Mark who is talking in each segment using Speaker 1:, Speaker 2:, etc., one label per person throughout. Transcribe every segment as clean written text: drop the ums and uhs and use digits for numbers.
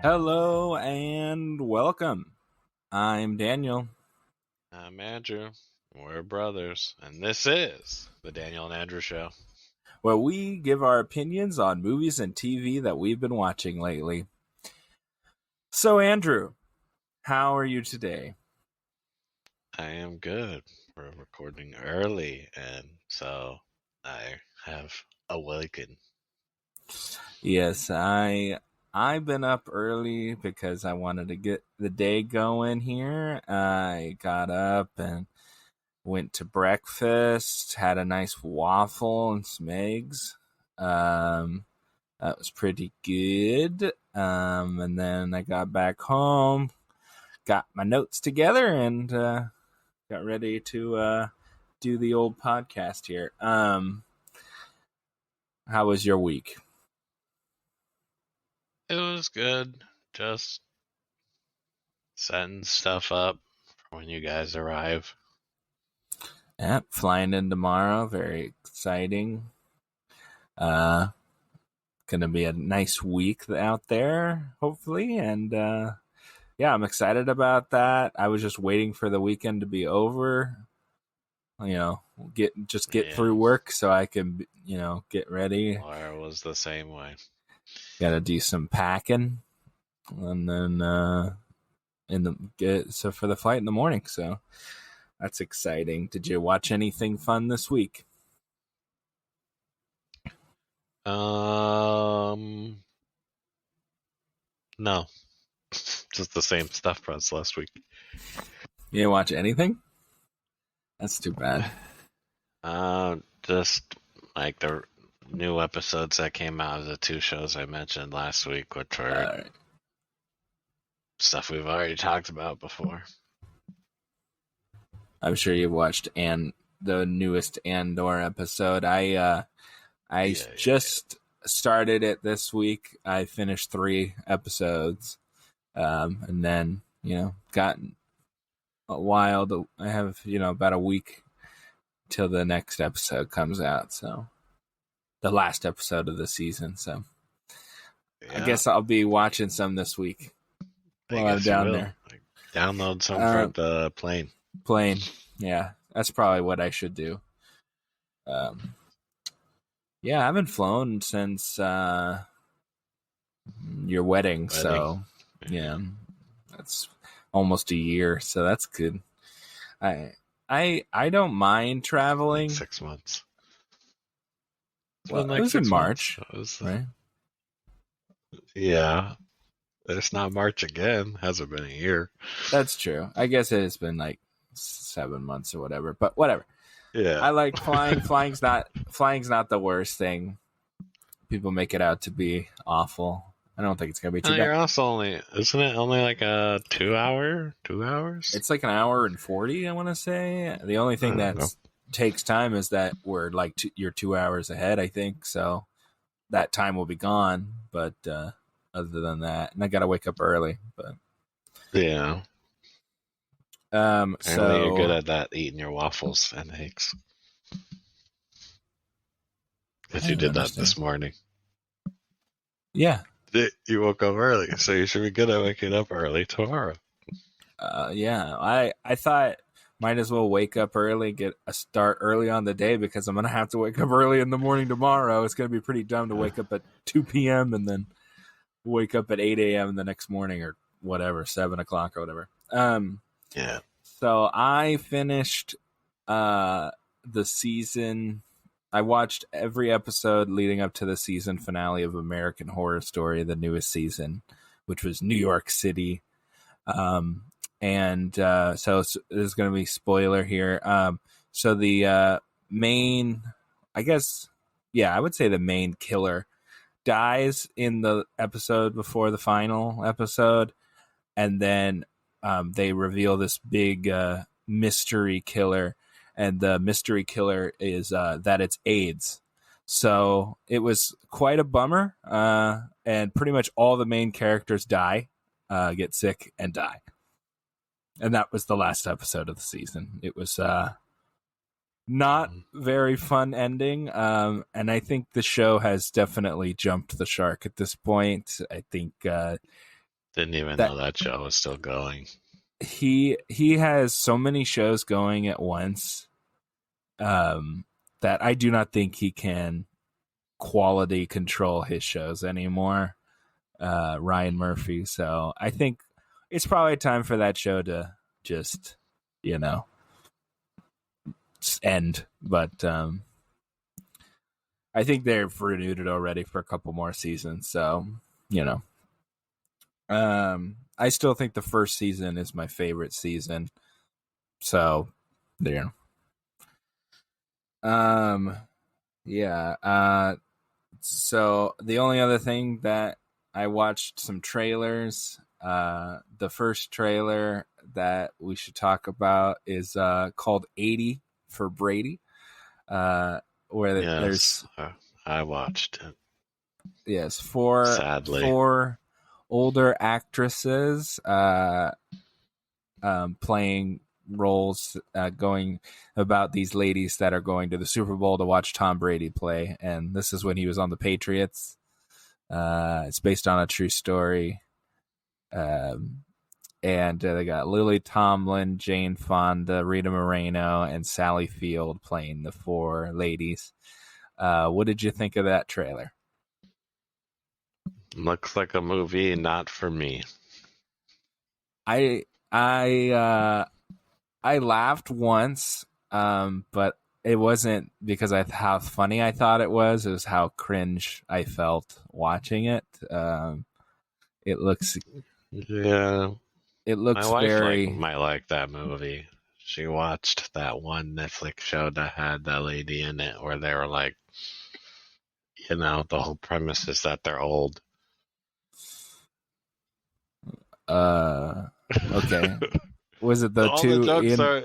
Speaker 1: Hello and welcome. I'm Daniel.
Speaker 2: I'm Andrew. We're brothers, and this is the Daniel and Andrew Show.
Speaker 1: Where we give our opinions on movies and TV that we've been watching lately. So, Andrew, how are you today?
Speaker 2: I am good. We're recording early, and so I have awakened.
Speaker 1: Yes, I've been up early because I wanted to get the day going here. I got up and went to breakfast, had a nice waffle and some eggs. That was pretty good. And then I got back home, got my notes together, and got ready to do the old podcast here. How was your week?
Speaker 2: It was good. Just setting stuff up for when you guys arrive.
Speaker 1: Yep, flying in tomorrow. Very exciting. Gonna be a nice week out there, hopefully, and yeah, I'm excited about that. I was just waiting for the weekend to be over. Get through work so I can, get ready.
Speaker 2: Laura was the same way.
Speaker 1: Got to do some packing, and then for the flight in the morning. So that's exciting. Did you watch anything fun this week?
Speaker 2: No, just the same stuff as last week.
Speaker 1: You didn't watch anything? That's too bad.
Speaker 2: Just like the new episodes that came out of the two shows I mentioned last week, which were stuff we've already talked about before.
Speaker 1: I'm sure you watched the newest Andor episode. I just started it this week. I finished 3 episodes, and then gotten a while. I have about a week till the next episode comes out. So the last episode of the season. So I guess I'll be watching some this week while I'm down there.
Speaker 2: Download some for the plane.
Speaker 1: Yeah, that's probably what I should do. Yeah, I haven't flown since your wedding, so yeah, that's almost a year. So that's good. I don't mind traveling.
Speaker 2: 6 months.
Speaker 1: Well, it was in March, right?
Speaker 2: Yeah, it's not March again. Hasn't been a year.
Speaker 1: That's true. I guess it's been like 7 months or whatever. But whatever.
Speaker 2: Yeah,
Speaker 1: I like flying. Flying's not the worst thing. People make it out to be awful. I don't think it's gonna be too bad.
Speaker 2: You're also isn't it only like a 2 hour? 2 hours?
Speaker 1: It's like an hour and 40. I want to say the only thing that takes time is that we're like you're 2 hours ahead. I think so. That time will be gone. But other than that, and I gotta wake up early. But
Speaker 2: yeah.
Speaker 1: So
Speaker 2: you're good at that, eating your waffles and eggs. Because you did that this morning.
Speaker 1: Yeah.
Speaker 2: You woke up early, so you should be good at waking up early tomorrow.
Speaker 1: Yeah. I thought might as well wake up early, get a start early on the day, because I'm going to have to wake up early in the morning tomorrow. It's going to be pretty dumb to wake up at 2 p.m. and then wake up at 8 a.m. the next morning or whatever, 7 o'clock or whatever.
Speaker 2: Yeah.
Speaker 1: So I finished the season. I watched every episode leading up to the season finale of American Horror Story, the newest season, which was New York City. So there's going to be spoiler here. So the main, I guess, I would say the main killer dies in the episode before the final episode. And then they reveal this big mystery killer. And the mystery killer is that it's AIDS. So it was quite a bummer. And pretty much all the main characters die, get sick, and die. And that was the last episode of the season. It was not very fun ending. And I think the show has definitely jumped the shark at this point. I think
Speaker 2: Didn't even
Speaker 1: that
Speaker 2: know that show was still going.
Speaker 1: he has so many shows going at once, that I do not think he can quality control his shows anymore. Ryan Murphy. So I think it's probably time for that show to just, end. But I think they've renewed it already for a couple more seasons. So, I still think the first season is my favorite season. So, there. Yeah. So the only other thing that I watched some trailers. The first trailer that we should talk about is called 80 for Brady. Where
Speaker 2: Yes,
Speaker 1: there's
Speaker 2: I watched it.
Speaker 1: yes, four
Speaker 2: Sadly.
Speaker 1: older actresses playing roles, going about these ladies that are going to the Super Bowl to watch Tom Brady play, and this is when he was on the Patriots. It's based on a true story. And they got Lily Tomlin, Jane Fonda, Rita Moreno, and Sally Field playing the four ladies. What did you think of that trailer?
Speaker 2: Looks like a movie not for me.
Speaker 1: I laughed once, but it wasn't because of how funny I thought it was. It was how cringe I felt watching it. It looks
Speaker 2: Yeah,
Speaker 1: it
Speaker 2: my
Speaker 1: looks
Speaker 2: wife
Speaker 1: very
Speaker 2: might like that movie. She watched that one Netflix show that had that lady in it, where they were like, the whole premise is that they're old.
Speaker 1: okay. Was it the
Speaker 2: All the
Speaker 1: two
Speaker 2: jokes
Speaker 1: in?
Speaker 2: are,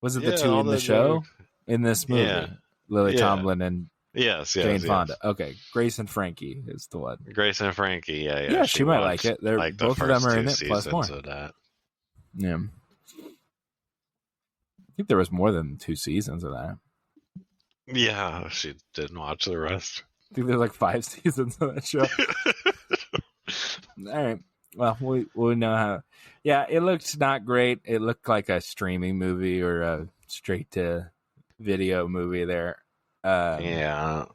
Speaker 1: Was it the
Speaker 2: yeah,
Speaker 1: two
Speaker 2: all
Speaker 1: in the
Speaker 2: the
Speaker 1: show
Speaker 2: jokes,
Speaker 1: in this
Speaker 2: yeah,
Speaker 1: movie? Lily
Speaker 2: yeah,
Speaker 1: Tomlin and
Speaker 2: yes,
Speaker 1: Jane
Speaker 2: yes, yes.
Speaker 1: Fonda. Okay, Grace and Frankie is the one.
Speaker 2: Grace and Frankie, yeah.
Speaker 1: Yeah,
Speaker 2: She
Speaker 1: she might like
Speaker 2: watched
Speaker 1: it. They're
Speaker 2: like the
Speaker 1: both of them
Speaker 2: first
Speaker 1: are in
Speaker 2: two
Speaker 1: it plus
Speaker 2: seasons
Speaker 1: more.
Speaker 2: of that.
Speaker 1: Yeah, I think there was more than 2 seasons of that.
Speaker 2: Yeah, she didn't watch the rest.
Speaker 1: I think there's like 5 seasons of that show. All right. Well, we know how. Yeah, it looked not great. It looked like a streaming movie or a straight to video movie there.
Speaker 2: Yeah,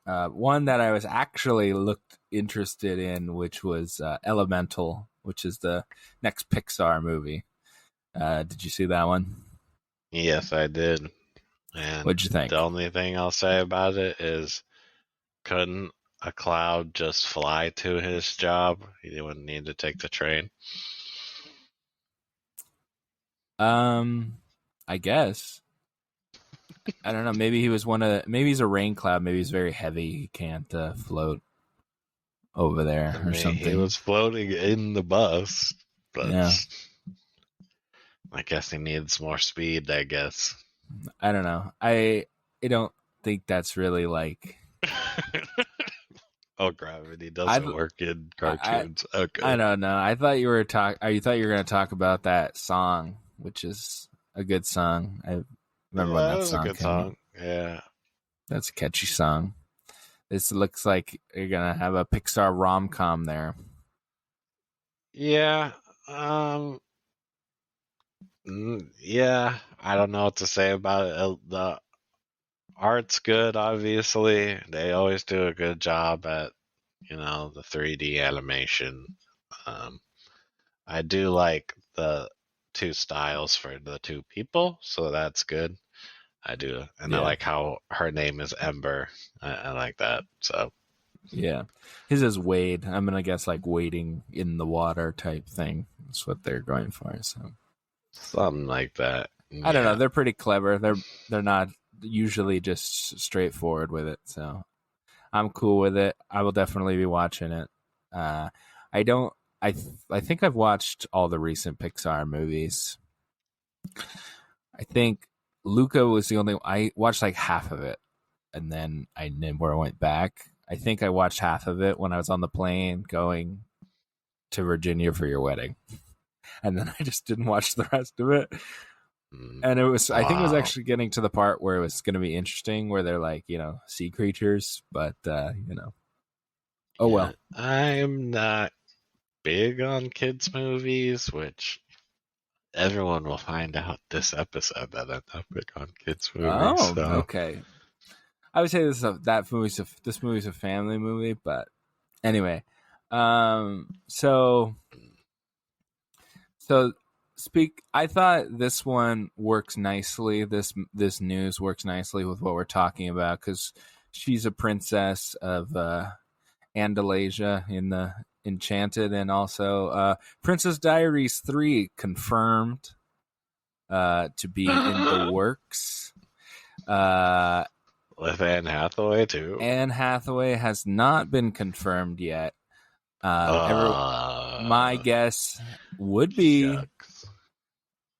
Speaker 1: One that I was actually looked interested in, which was Elemental, which is the next Pixar movie. Did you see that one?
Speaker 2: yes, I did. And
Speaker 1: What'd you think?
Speaker 2: the only thing I'll say about it is, couldn't a cloud just fly to his job? He wouldn't need to take the train.
Speaker 1: I guess. I don't know. Maybe he was maybe he's a rain cloud. Maybe he's very heavy. He can't float over
Speaker 2: I
Speaker 1: there or
Speaker 2: mean, he
Speaker 1: something.
Speaker 2: was floating in the bus, but
Speaker 1: Yeah.
Speaker 2: I guess he needs more speed, I guess.
Speaker 1: I don't know. I don't think that's really like.
Speaker 2: Oh, gravity
Speaker 1: I
Speaker 2: doesn't work in
Speaker 1: I
Speaker 2: cartoons. Okay.
Speaker 1: I don't know. I thought you were you thought you were going to talk about that song, which is a good song. I remember when
Speaker 2: Yeah, that
Speaker 1: that
Speaker 2: was a
Speaker 1: song
Speaker 2: good
Speaker 1: came out.
Speaker 2: song. Yeah.
Speaker 1: That's a catchy song. This looks like you're gonna have a Pixar rom com there.
Speaker 2: Yeah. Yeah. I don't know what to say about it. The art's good, obviously. They always do a good job at, the 3D animation. Um, I do like the two styles for the two people, so that's good. I do. And I
Speaker 1: Yeah,
Speaker 2: like how her name is Ember. I like that. So,
Speaker 1: yeah. His is Wade. I'm gonna guess like wading in the water type thing. That's what they're going for. So
Speaker 2: something like that.
Speaker 1: I don't know.
Speaker 2: Yeah.
Speaker 1: They're pretty clever. They're not usually just straightforward with it. So I'm cool with it. I will definitely be watching it. I don't. I think I've watched all the recent Pixar movies. I think Luca was the only. I watched like half of it, and then I never went back. I think I watched half of it when I was on the plane going to Virginia for your wedding, and then I just didn't watch the rest of it. And it was, I think it was
Speaker 2: Wow.
Speaker 1: actually getting to the part where it was going to be interesting, where they're like, sea creatures, but Oh
Speaker 2: Yeah,
Speaker 1: well.
Speaker 2: I'm not big on kids movies, which everyone will find out this episode that I'm not big on kids movies.
Speaker 1: Oh,
Speaker 2: So
Speaker 1: okay. I would say this movie's a family movie, but anyway. So So speak I thought this one works nicely. This news works nicely with what we're talking about cuz she's a princess of Andalasia in the Enchanted, and also Princess Diaries 3 confirmed to be in the works. Uh
Speaker 2: with Anne Hathaway too.
Speaker 1: Anne Hathaway has not been confirmed yet. Every My
Speaker 2: Uh,
Speaker 1: guess would be,
Speaker 2: Shucks.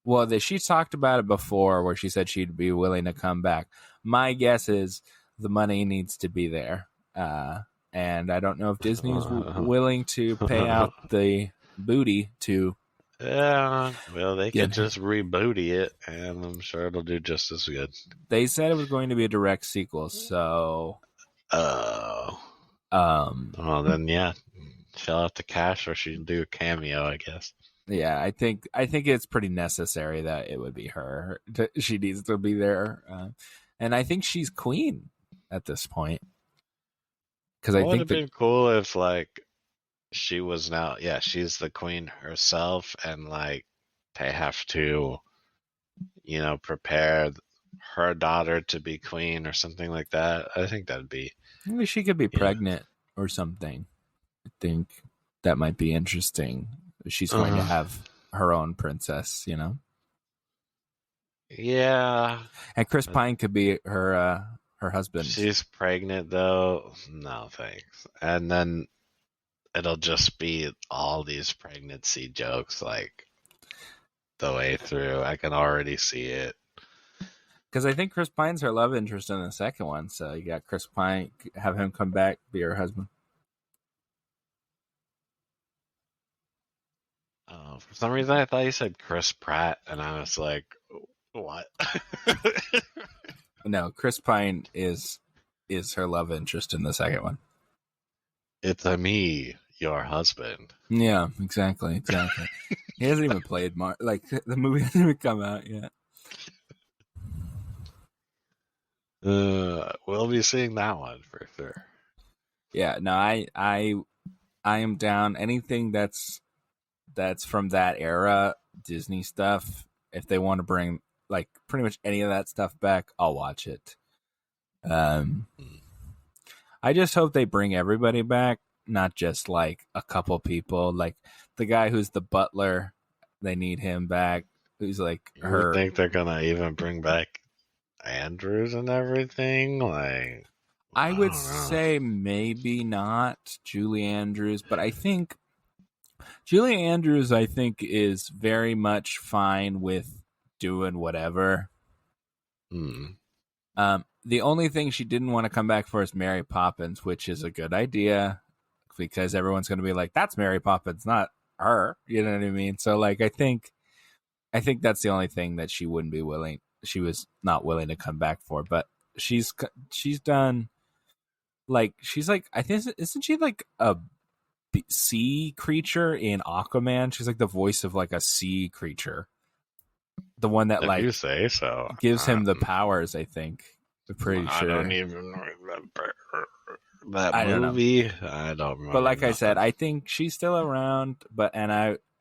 Speaker 1: well, she talked about it before where she said she'd be willing to come back. My guess is the money needs to be there. And I don't know if Disney's willing to pay out the booty to
Speaker 2: Yeah, well, they could
Speaker 1: get her.
Speaker 2: just rebooty it, and I'm sure it'll do just as good.
Speaker 1: They said it was going to be a direct sequel, so
Speaker 2: Oh,
Speaker 1: um
Speaker 2: well then, yeah, she'll have to cash, or she can do a cameo, I guess.
Speaker 1: yeah, I think it's pretty necessary that it would be her. She needs to be there, and I think she's queen at this point because
Speaker 2: It
Speaker 1: I
Speaker 2: would
Speaker 1: think
Speaker 2: have
Speaker 1: the
Speaker 2: been cool if like she was now, yeah, she's the queen herself, and like they have to, prepare her daughter to be queen or something like that. I think that'd be,
Speaker 1: maybe she could be
Speaker 2: you know,
Speaker 1: pregnant or something. I think that might be interesting. She's going to
Speaker 2: uh,
Speaker 1: have her own princess.
Speaker 2: yeah.
Speaker 1: And Chris Pine could be her husband.
Speaker 2: She's pregnant though. No thanks. And then it'll just be all these pregnancy jokes like the way through. I can already see it.
Speaker 1: Because I think Chris Pine's her love interest in the second one. So you got Chris Pine, have him come back, be her husband.
Speaker 2: For some reason, I thought you said Chris Pratt, and I was like, what?
Speaker 1: No, Chris Pine is her love interest in the second one.
Speaker 2: It's a me, your husband.
Speaker 1: Yeah, exactly. He hasn't even played like the movie hasn't even come out yet.
Speaker 2: We'll be seeing that one for sure.
Speaker 1: Yeah, no, I am down anything that's from that era Disney stuff. If they want to bring like pretty much any of that stuff back, I'll watch it. I just hope they bring everybody back, not just like a couple people. Like the guy who's the butler, they need him back. Who's like
Speaker 2: You
Speaker 1: her.
Speaker 2: think they're gonna even bring back Andrews and everything? Like,
Speaker 1: I
Speaker 2: I
Speaker 1: would
Speaker 2: don't know.
Speaker 1: say maybe not Julie Andrews, but I think Julie Andrews, I think, is very much fine with doing whatever.
Speaker 2: Hmm.
Speaker 1: The only thing she didn't want to come back for is Mary Poppins, which is a good idea because everyone's going to be like, "That's Mary Poppins, not her." You know what I mean? So, like, I think that's the only thing that she wouldn't be willing. She was not willing to come back for, but she's done like she's like I think isn't she like a sea creature in Aquaman? She's like the voice of like a sea creature, the one that
Speaker 2: If you
Speaker 1: like
Speaker 2: say so.
Speaker 1: gives him the powers. I think. I'm pretty
Speaker 2: I don't
Speaker 1: sure.
Speaker 2: even remember that
Speaker 1: I don't know.
Speaker 2: movie. I don't
Speaker 1: But
Speaker 2: remember
Speaker 1: like I said,
Speaker 2: nothing.
Speaker 1: I think she's still around.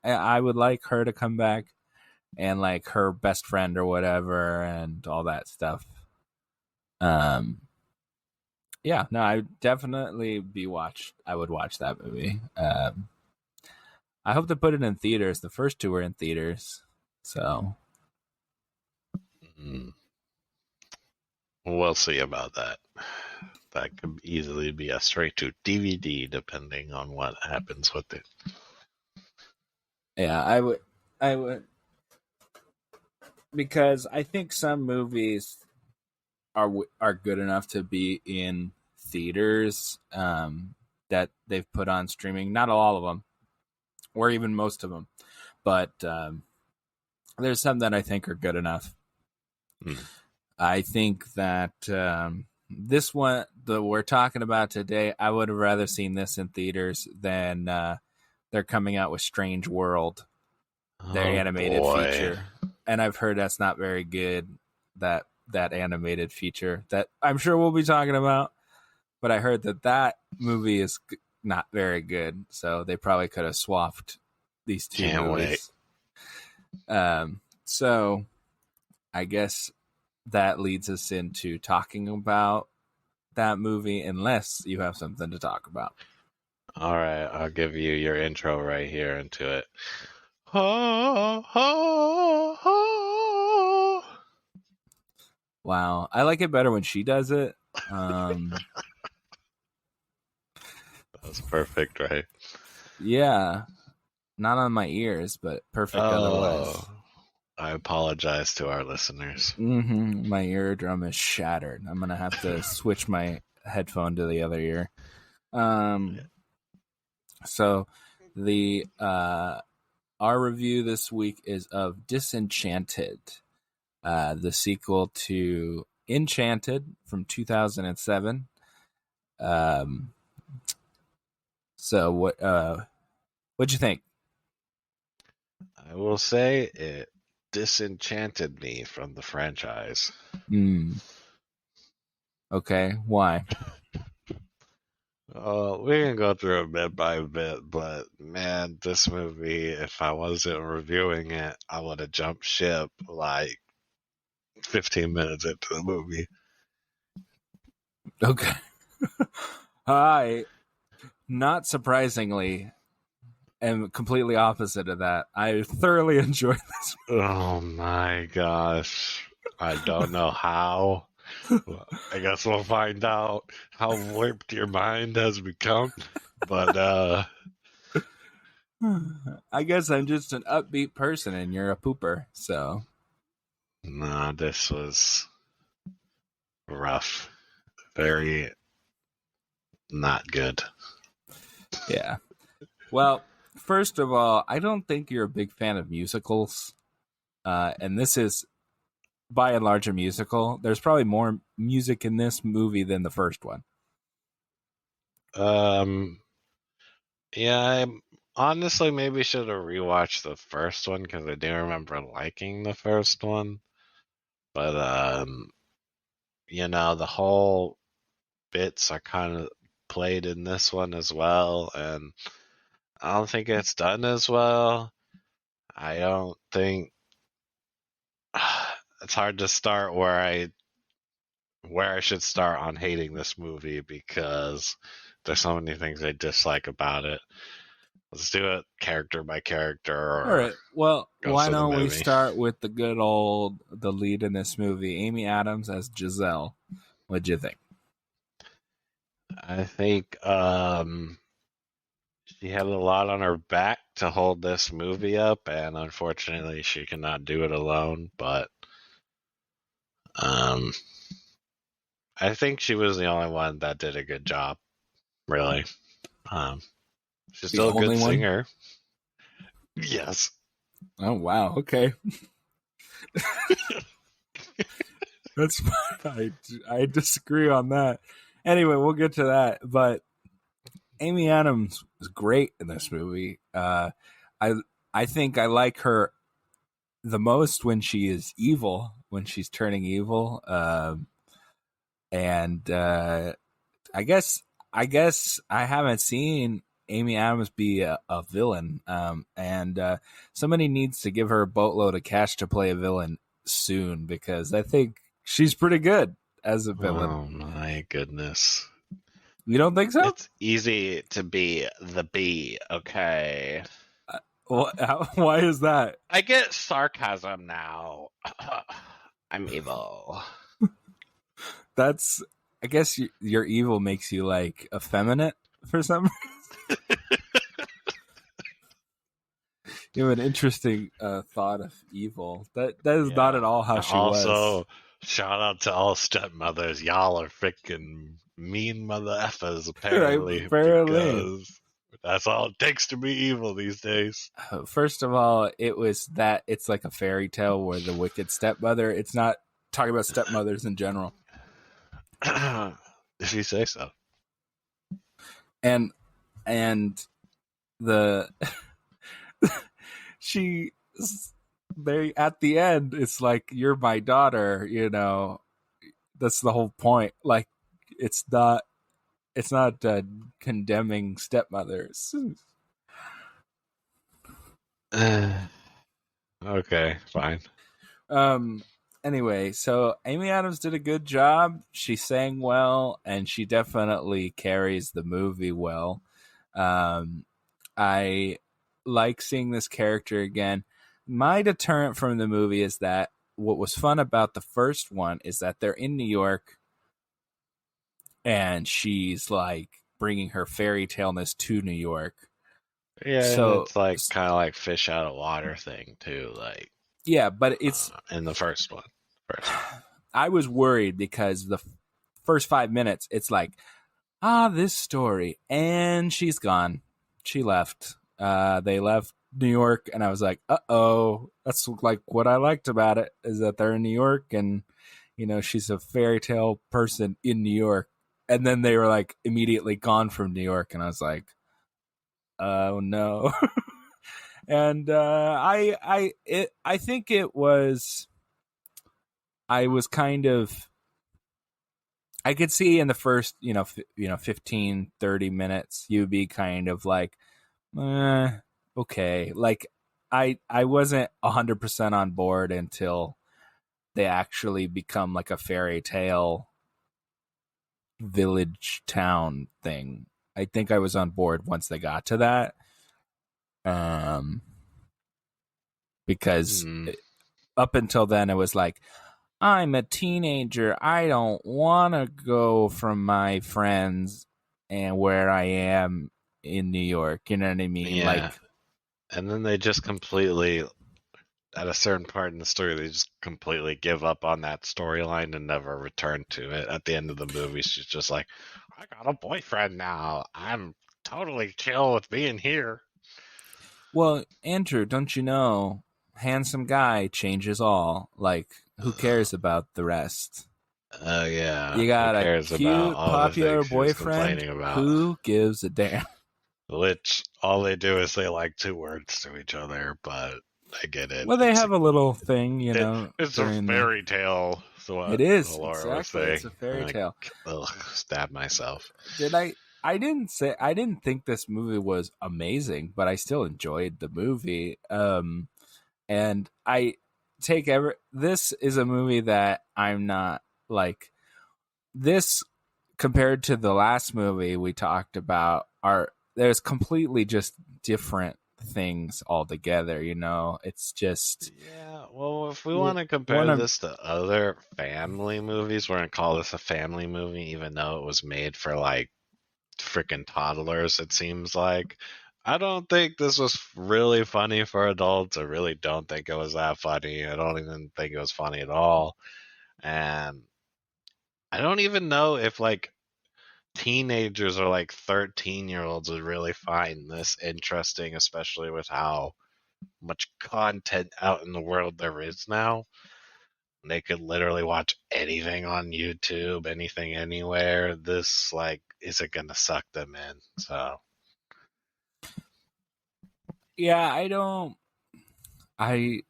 Speaker 1: I would like her to come back and like her best friend or whatever and all that stuff. Um, yeah, no, I would definitely I would watch that movie. I hope to put it in theaters. The first two were in theaters, so
Speaker 2: Mm. We'll see about that. That could easily be a straight to DVD, depending on what happens with it.
Speaker 1: yeah, I would because I think some movies are good enough to be in theaters that they've put on streaming. Not all of them, or even most of them, but there's some that I think are good enough.
Speaker 2: Mm.
Speaker 1: I think that this one that we're talking about today, I would have rather seen this in theaters than they're coming out with Strange World, their
Speaker 2: Oh
Speaker 1: animated
Speaker 2: boy.
Speaker 1: feature, and I've heard that's not very good. That animated feature that I'm sure we'll be talking about, but I heard that movie is not very good. So they probably could have swapped these two
Speaker 2: Can't wait.
Speaker 1: movies. So I guess that leads us into talking about that movie, unless you have something to talk about.
Speaker 2: All right, I'll give you your intro right here into it. Ho, ho, ho.
Speaker 1: Wow, I like it better when she does it.
Speaker 2: That was perfect, right?
Speaker 1: Yeah, not on my ears, but perfect otherwise.
Speaker 2: I apologize to our listeners.
Speaker 1: My eardrum is shattered. I'm gonna have to switch my headphone to the other ear. So the our review this week is of Disenchanted, the sequel to Enchanted from 2007. So what'd you think?
Speaker 2: I will say it disenchanted me from the franchise.
Speaker 1: Okay, why?
Speaker 2: We can go through it bit by bit, but man, this movie, if I wasn't reviewing it, I would have jumped ship like 15 minutes into the movie.
Speaker 1: Okay. I, not surprisingly, am completely opposite of that. I thoroughly enjoyed this.
Speaker 2: Oh my gosh. I don't know how. I guess we'll find out how warped your mind has become. But
Speaker 1: I guess I'm just an upbeat person and you're a pooper, so.
Speaker 2: nah, this was rough. Very not good.
Speaker 1: Yeah. Well, first of all, I don't think you're a big fan of musicals. And this is, by and large, a musical. There's probably more music in this movie than the first one.
Speaker 2: Yeah, I honestly maybe should have rewatched the first one because I do remember liking the first one. But the whole bits are kind of played in this one as well, and I don't think it's done as well. I don't think it's hard to start where I should start on hating this movie because there's so many things I dislike about it. Let's do it character by character or
Speaker 1: All right. Well,
Speaker 2: go
Speaker 1: why
Speaker 2: through the
Speaker 1: don't we
Speaker 2: movie.
Speaker 1: start with the lead in this movie, Amy Adams as Giselle. What'd you think?
Speaker 2: I think she had a lot on her back to hold this movie up, and unfortunately, she cannot do it alone. But I think she was the only one that did a good job. Really, she's
Speaker 1: The
Speaker 2: still a good
Speaker 1: only one?
Speaker 2: singer. Yes.
Speaker 1: Oh wow. Okay. That's fine. I disagree on that. Anyway, we'll get to that. But Amy Adams was great in this movie. I think I like her the most when she is evil, when she's turning evil. And I guess I haven't seen Amy Adams be a villain. And somebody needs to give her a boatload of cash to play a villain soon because I think she's pretty good as a villain.
Speaker 2: Oh my goodness.
Speaker 1: You don't think so?
Speaker 2: It's easy to be the bee, okay?
Speaker 1: Why is that?
Speaker 2: I get sarcasm now. I'm evil.
Speaker 1: That's, I guess your evil makes you like effeminate for some reason. You have an interesting thought of evil. That is not at all how she was.
Speaker 2: Also, shout out to all stepmothers. Y'all are freaking mean mother effers, apparently.
Speaker 1: Right, apparently.
Speaker 2: Because that's all it takes to be evil these days.
Speaker 1: First of all, it's like a fairy tale where the wicked stepmother. It's not talking about stepmothers in general.
Speaker 2: If you say so.
Speaker 1: And and the she they at the end it's like you're my daughter, you know. That's the whole point. Like it's not condemning stepmothers.
Speaker 2: Okay, fine.
Speaker 1: Um. Anyway, so Amy Adams did a good job. She sang well, and she definitely carries the movie well. Um, I like seeing this character again. My deterrent from the movie is that what was fun about the first one is that they're in New York, and she's like bringing her fairy taleness to New York.
Speaker 2: Yeah, and
Speaker 1: So
Speaker 2: it's like kind of like fish out of water thing too, like
Speaker 1: yeah, but it's
Speaker 2: in the first one. First one.
Speaker 1: I was worried because the first 5 minutes, it's like, this story, and she's gone. She left. They left New York, and I was like, that's like what I liked about it is that they're in New York, and she's a fairy tale person in New York, and then they were like immediately gone from New York, and I was like, oh no. And I think it was I was kind of I could see in the first 15 30 minutes you'd be kind of like okay, like I wasn't 100% on board until they actually become like a fairy tale village town thing. I think I was on board once they got to that. Um because
Speaker 2: Hmm.
Speaker 1: up until then it was like I'm a teenager. I don't want to go from my friends and where I am in New York. You know what I mean?
Speaker 2: Yeah,
Speaker 1: Like,
Speaker 2: and then they just completely, at a certain part in the story, they just completely give up on that storyline and never return to it. At the end of the movie, she's just like, I got a boyfriend now. I'm totally chill with being here.
Speaker 1: well, Andrew, don't you know? Handsome guy changes all. Like, who
Speaker 2: Uh,
Speaker 1: cares about the rest?
Speaker 2: yeah,
Speaker 1: You
Speaker 2: who
Speaker 1: got a
Speaker 2: cares about
Speaker 1: cute,
Speaker 2: all the
Speaker 1: popular
Speaker 2: things she was
Speaker 1: boyfriend.
Speaker 2: complaining about?
Speaker 1: Who gives a damn?
Speaker 2: Which all they do is say like two words to each other, but I get it.
Speaker 1: Well, they have a little thing,
Speaker 2: It's a
Speaker 1: during the.
Speaker 2: fairy tale. So
Speaker 1: It
Speaker 2: what
Speaker 1: is
Speaker 2: Laura was
Speaker 1: exactly. It's
Speaker 2: saying.
Speaker 1: a fairy
Speaker 2: Like,
Speaker 1: tale.
Speaker 2: ugh, stab myself.
Speaker 1: Did I didn't think this movie was amazing, but I still enjoyed the movie. And I take this is a movie that I'm not like this compared to the last movie we talked about are there's completely just different things altogether, it's just
Speaker 2: Yeah, well, if we want to
Speaker 1: one
Speaker 2: compare
Speaker 1: of
Speaker 2: this to other family movies, we're gonna call this a family movie, even though it was made for like freaking toddlers, it seems like. I don't think this was really funny for adults. I really don't think it was that funny. I don't even think it was funny at all. And I don't even know if like teenagers or like 13-year-olds would really find this interesting, especially with how much content out in the world there is now. They could literally watch anything on YouTube, anything anywhere. This like isn't gonna suck them in. So
Speaker 1: yeah, I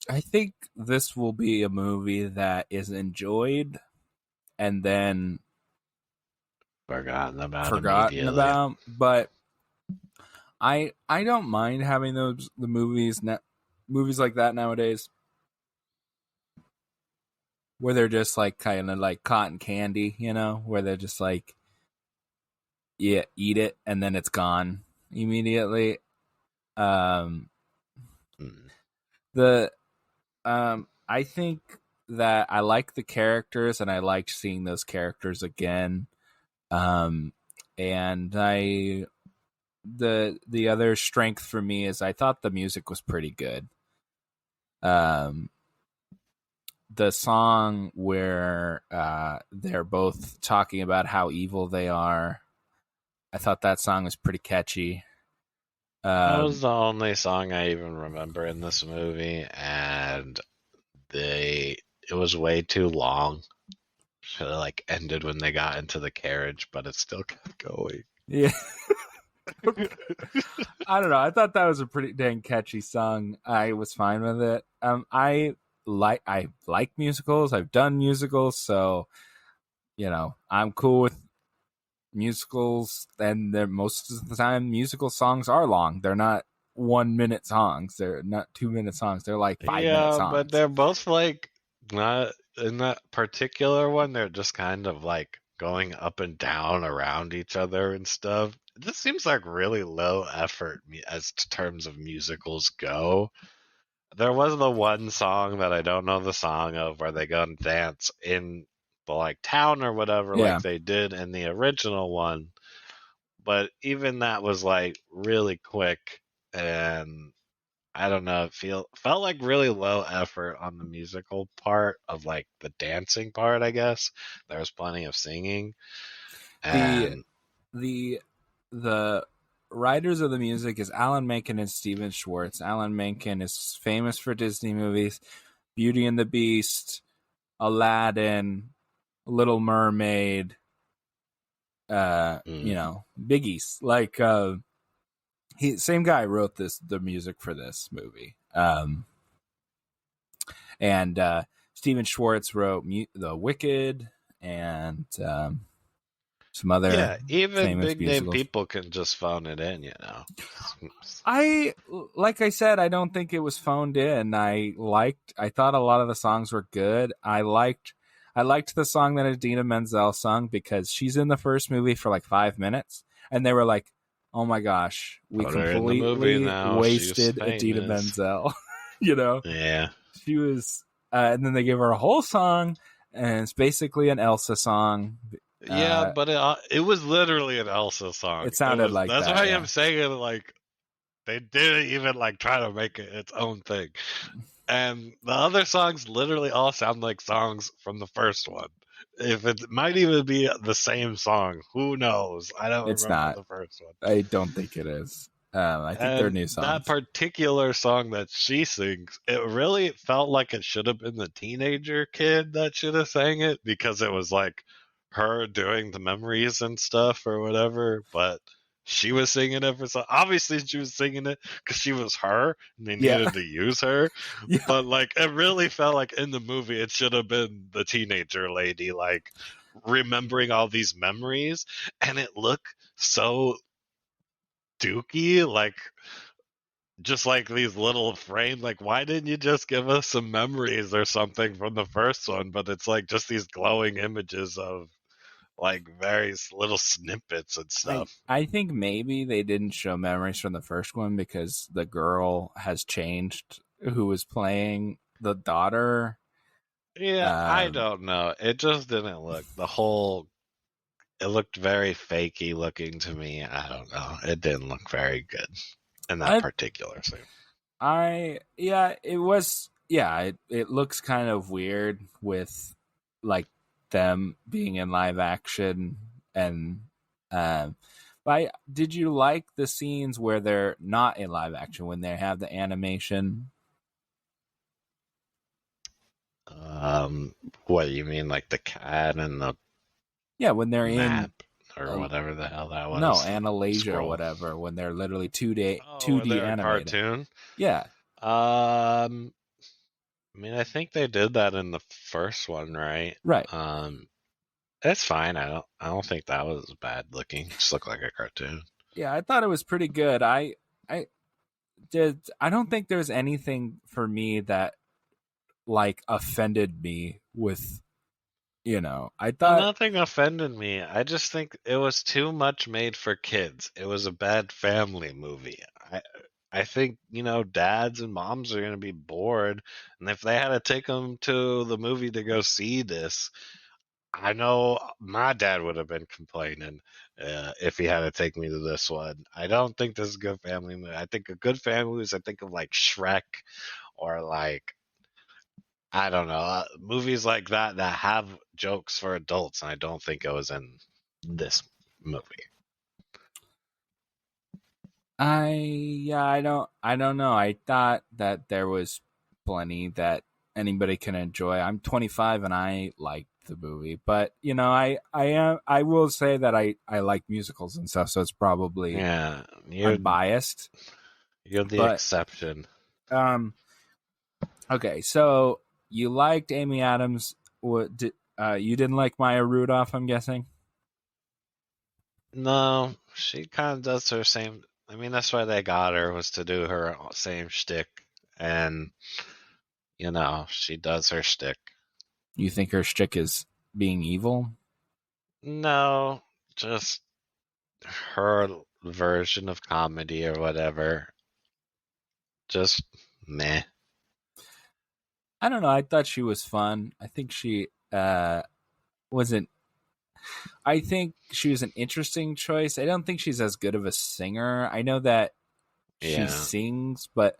Speaker 1: I think this will be a movie that is enjoyed and then
Speaker 2: forgotten about
Speaker 1: forgotten
Speaker 2: immediately.
Speaker 1: about, but I don't mind having the movies like that nowadays where they're just like kind of like cotton candy, where they're just like yeah, eat it and then it's gone immediately. Um
Speaker 2: Hmm.
Speaker 1: the I think that I like the characters and I liked seeing those characters again. Um and the other strength for me is I thought the music was pretty good. Um the song where they're both talking about how evil they are. I thought that song was pretty catchy.
Speaker 2: That was
Speaker 1: Um,
Speaker 2: the only song I even remember in this movie, and they it was way too long. It like ended when they got into the carriage, but it still kept going.
Speaker 1: Yeah. I don't know. I thought that was a pretty dang catchy song. I was fine with it. I like musicals. I've done musicals, so I'm cool with musicals. And they're most of the time musical songs are long. They're not 1 minute songs. They're not 2 minute songs. They're like 5 minute
Speaker 2: Yeah, but
Speaker 1: songs.
Speaker 2: they're both like not in that particular one. They're just kind of like going up and down around each other and stuff. This seems like really low effort as terms of musicals go. There was the one song that I don't know the song of where they go and dance in the like town or whatever, like
Speaker 1: Yeah.
Speaker 2: they did in the original one. But even that was like really quick, and I don't know, felt like really low effort on the musical part of like the dancing part, I guess. There was plenty of singing.
Speaker 1: The
Speaker 2: And
Speaker 1: the the writers of the music is Alan Menken and Steven Schwartz. Alan Menken is famous for Disney movies, Beauty and the Beast, Aladdin, Little Mermaid,
Speaker 2: mm,
Speaker 1: biggies. Like he same guy wrote the music for this movie. And Steven Schwartz wrote The Wicked and some other
Speaker 2: yeah, even
Speaker 1: famous
Speaker 2: big name
Speaker 1: musicals.
Speaker 2: people can just phone it in, you know.
Speaker 1: Like I said, I don't think it was phoned in. I thought a lot of the songs were good. I liked the song that Idina Menzel sung because she's in the first movie for like 5 minutes, and they were like, "Oh my gosh, we
Speaker 2: Put her in the movie
Speaker 1: completely
Speaker 2: now. She's
Speaker 1: wasted Idina
Speaker 2: famous.
Speaker 1: Menzel." you know,
Speaker 2: Yeah.
Speaker 1: she was, and then they gave her a whole song, and it's basically an Elsa song.
Speaker 2: Yeah,
Speaker 1: Uh,
Speaker 2: but it was literally an Elsa song.
Speaker 1: it
Speaker 2: It
Speaker 1: sounded
Speaker 2: was
Speaker 1: like
Speaker 2: that's
Speaker 1: that,
Speaker 2: why
Speaker 1: yeah.
Speaker 2: I'm saying like they didn't even like try to make it its own thing. And the other songs literally all sound like songs from the first one. If it might even be the same song, who knows? I don't
Speaker 1: It's
Speaker 2: remember
Speaker 1: not.
Speaker 2: the first one.
Speaker 1: I don't think it is. I think they're
Speaker 2: And
Speaker 1: new
Speaker 2: that
Speaker 1: songs.
Speaker 2: particular song that she sings, it really felt like it should have been the teenager kid that should have sang it because it was like her doing the memories and stuff or whatever. But she was singing it for so obviously she was singing it because she was her and they
Speaker 1: Yeah,
Speaker 2: needed to use her.
Speaker 1: yeah.
Speaker 2: But like it really felt like in the movie it should have been the teenager lady like remembering all these memories, and it looked so dookie, like just like these little frames. Like, why didn't you just give us some memories or something from the first one? But it's like just these glowing images of like various little snippets and
Speaker 1: I
Speaker 2: stuff.
Speaker 1: I think maybe they didn't show memories from the first one because the girl has changed who was playing the daughter.
Speaker 2: Yeah, I
Speaker 1: Um,
Speaker 2: don't know. It just didn't look the whole. It looked very fakey looking to me. I don't know. It didn't look very good in that
Speaker 1: I
Speaker 2: particular scene.
Speaker 1: yeah, it was it looks kind of weird with like them being in live action and but did you like the scenes where they're not in live action when they have the animation?
Speaker 2: Um, what you mean, like the cat and the
Speaker 1: Yeah, when they're in
Speaker 2: map or
Speaker 1: uh,
Speaker 2: whatever the hell that
Speaker 1: no,
Speaker 2: was?
Speaker 1: Analasia or
Speaker 2: Scroll.
Speaker 1: whatever, when they're literally 2D
Speaker 2: Oh,
Speaker 1: 2D
Speaker 2: they're a
Speaker 1: animated.
Speaker 2: cartoon.
Speaker 1: Yeah,
Speaker 2: Um, I mean, I think they did that in the first one, right?
Speaker 1: right.
Speaker 2: It's fine. I don't think that was bad looking. Just looked like a cartoon.
Speaker 1: Yeah, I thought it was pretty good. I I don't think there's anything for me that like offended me with I
Speaker 2: No,
Speaker 1: thought
Speaker 2: nothing offended me. I just think it was too much made for kids. It was a bad family movie. I think, dads and moms are going to be bored. And if they had to take them to the movie to go see this, I know my dad would have been complaining if he had to take me to this one. I don't think this is a good family movie. I think a good family movie is I think of like Shrek or like I don't know movies like that have jokes for adults, and I don't think it was in this movie.
Speaker 1: I don't know. I thought that there was plenty that anybody can enjoy. I'm 25 and I like the movie, but I will say that I like musicals and stuff, so it's probably
Speaker 2: Yeah,
Speaker 1: unbiased.
Speaker 2: you're the
Speaker 1: But
Speaker 2: exception.
Speaker 1: okay, so you liked Amy Adams. What did you didn't like Maya Rudolph? I'm guessing.
Speaker 2: No, she kind of does her same. I mean, that's why they got her, was to do her same shtick, and she does her shtick.
Speaker 1: You think her shtick is being evil?
Speaker 2: No, just her version of comedy or whatever. Just meh.
Speaker 1: I don't know. I thought she was fun. I think she wasn't. I think she was an interesting choice. I don't think she's as good of a singer. I know that she
Speaker 2: Yeah,
Speaker 1: sings, but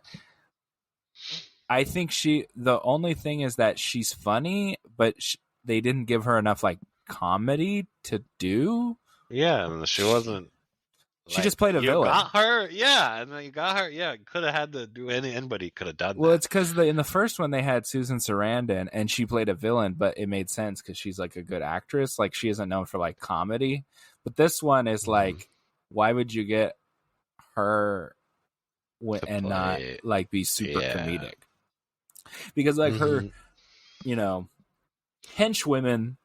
Speaker 1: I think the only thing is that she's funny, but they didn't give her enough like comedy to do.
Speaker 2: yeah, and she wasn't
Speaker 1: She just
Speaker 2: like,
Speaker 1: played a
Speaker 2: you
Speaker 1: villain.
Speaker 2: got her, yeah, and then you got her, yeah. You could have had to do anybody could have done
Speaker 1: Well,
Speaker 2: that.
Speaker 1: it's because in the first one they had Susan Sarandon and she played a villain, but it made sense because she's like a good actress. Like she isn't known for like comedy, but this one is
Speaker 2: Mhm.
Speaker 1: like, why would you get her
Speaker 2: To
Speaker 1: and not
Speaker 2: play,
Speaker 1: like be super
Speaker 2: yeah.
Speaker 1: comedic? Because like her,
Speaker 2: Hmm.
Speaker 1: you know, henchwomen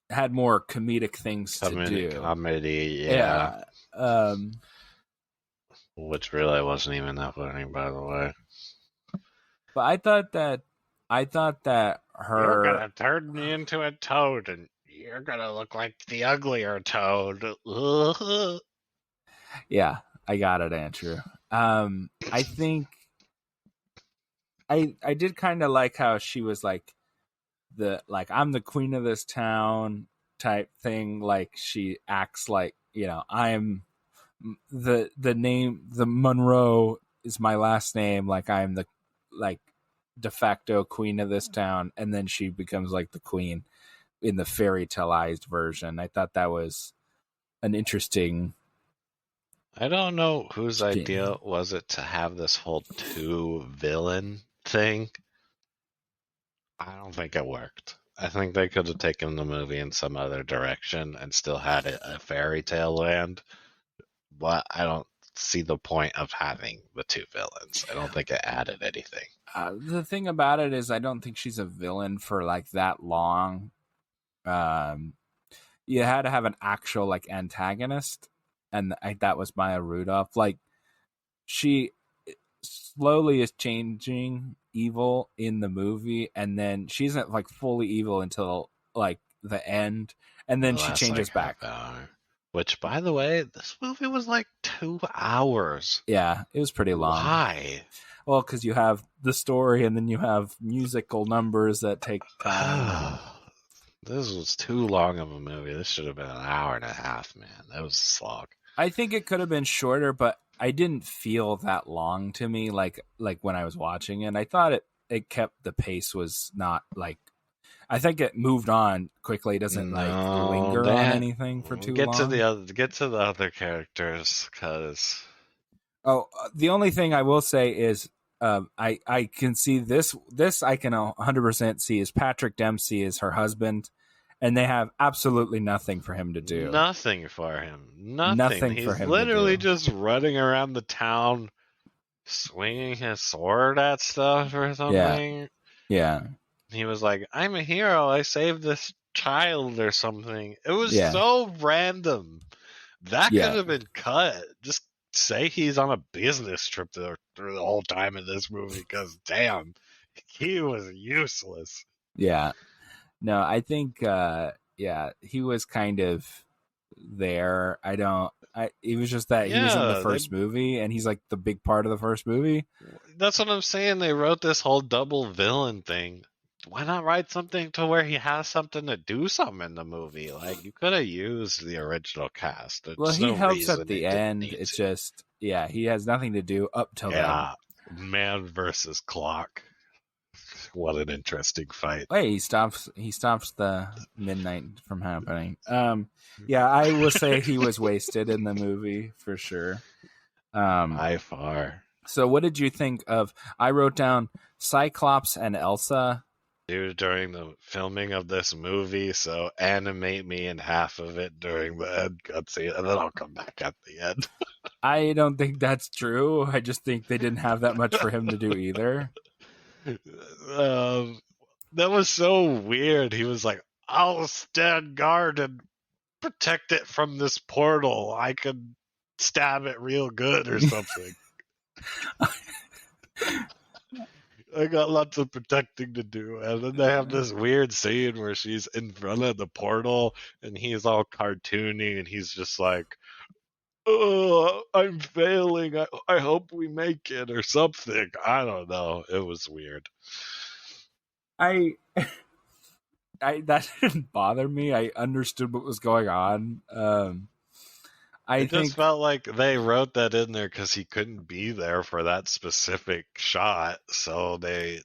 Speaker 1: had more comedic things to do.
Speaker 2: Comedy, yeah.
Speaker 1: Yeah. Um,
Speaker 2: Which really wasn't even that funny, by the way.
Speaker 1: but I thought that
Speaker 2: You're
Speaker 1: her,
Speaker 2: gonna turn me into a toad, and you're gonna look like the uglier toad. Ugh.
Speaker 1: yeah, I got it, Andrew. I think I did kind of like how she was like I'm the queen of this town type thing. Like she acts like I'm the name the Monroe is my last name. Like I'm the like de facto queen of this town, and then she becomes like the queen in the fairy taleized version. I thought that was an interesting.
Speaker 2: I don't know whose idea was it to have this whole two villain thing. I don't think it worked. I think they could have taken the movie in some other direction and still had it a fairy tale land, but I don't see the point of having the two villains. I don't think it added anything.
Speaker 1: The thing about it is, I don't think she's a villain for like that long. Um, you had to have an actual like antagonist, and that was Maya Rudolph. Like she slowly is changing evil in the movie, and then she isn't like fully evil until like the end, and
Speaker 2: The
Speaker 1: then she
Speaker 2: last like
Speaker 1: changes
Speaker 2: half
Speaker 1: back.
Speaker 2: hour. Which, by the way, this movie was like 2 hours.
Speaker 1: Yeah, it was pretty long.
Speaker 2: Why?
Speaker 1: Well, because you have the story, and then you have musical numbers that take time, and
Speaker 2: This was too long of a movie. This should have been an hour and a half, man. That was a slog.
Speaker 1: I think it could have been shorter, but I didn't feel that long to me. Like when I was watching it, I thought it kept the pace was not like. I think it moved on quickly. It doesn't like
Speaker 2: No,
Speaker 1: linger on
Speaker 2: that
Speaker 1: anything for too
Speaker 2: get to
Speaker 1: long.
Speaker 2: the other characters, because
Speaker 1: Oh, the only thing I will say is I can see this I can 100% see is Patrick Dempsey is her husband, and they have absolutely nothing for him to do.
Speaker 2: nothing for him. Nothing.
Speaker 1: Nothing for
Speaker 2: He's
Speaker 1: him to
Speaker 2: literally
Speaker 1: do.
Speaker 2: just running around the town, swinging his sword at stuff or
Speaker 1: Yeah,
Speaker 2: something.
Speaker 1: yeah,
Speaker 2: He was like, "I'm a hero. I saved this child," or something. It was
Speaker 1: yeah,
Speaker 2: so random. That could
Speaker 1: yeah,
Speaker 2: have been cut. Just say he's on a business trip through the whole time in this movie, because damn, he was useless.
Speaker 1: yeah. No, I think yeah, he was kind of there. I don't I it was just that he was in the
Speaker 2: Yeah,
Speaker 1: first movie and he's like the big part of the first movie.
Speaker 2: that's what I'm saying. They wrote this whole double villain thing. Why not write something to where he has something to do something in the movie? Like, you could have used the original cast.
Speaker 1: Well,
Speaker 2: There's
Speaker 1: he
Speaker 2: no
Speaker 1: helps at
Speaker 2: reason
Speaker 1: the
Speaker 2: it didn't
Speaker 1: end.
Speaker 2: need
Speaker 1: It's
Speaker 2: to.
Speaker 1: just yeah, he has nothing to do up till then.
Speaker 2: Yeah, man versus clock. What an interesting fight.
Speaker 1: Hey, he stops the midnight from happening. Yeah, I will say he was wasted in the movie for sure.
Speaker 2: By far.
Speaker 1: So what did you think of I wrote down Cyclops and Elsa.
Speaker 2: do during the filming of this movie, so animate me in half of it during the end cutscene, and then I'll come back at the end.
Speaker 1: I don't think that's true. I just think they didn't have that much for him to do either.
Speaker 2: That was so weird. He was like, I'll stand guard and protect it from this portal. I could stab it real good or something. I got lots of protecting to do. And then they have this weird scene where she's in front of the portal and he's all cartoony and he's just like, oh, I'm failing. I hope we make it or something. I don't know. It was weird.
Speaker 1: I that didn't bother me. I understood what was going on. I
Speaker 2: It just
Speaker 1: think
Speaker 2: felt like they wrote that in there because he couldn't be there for that specific shot. So they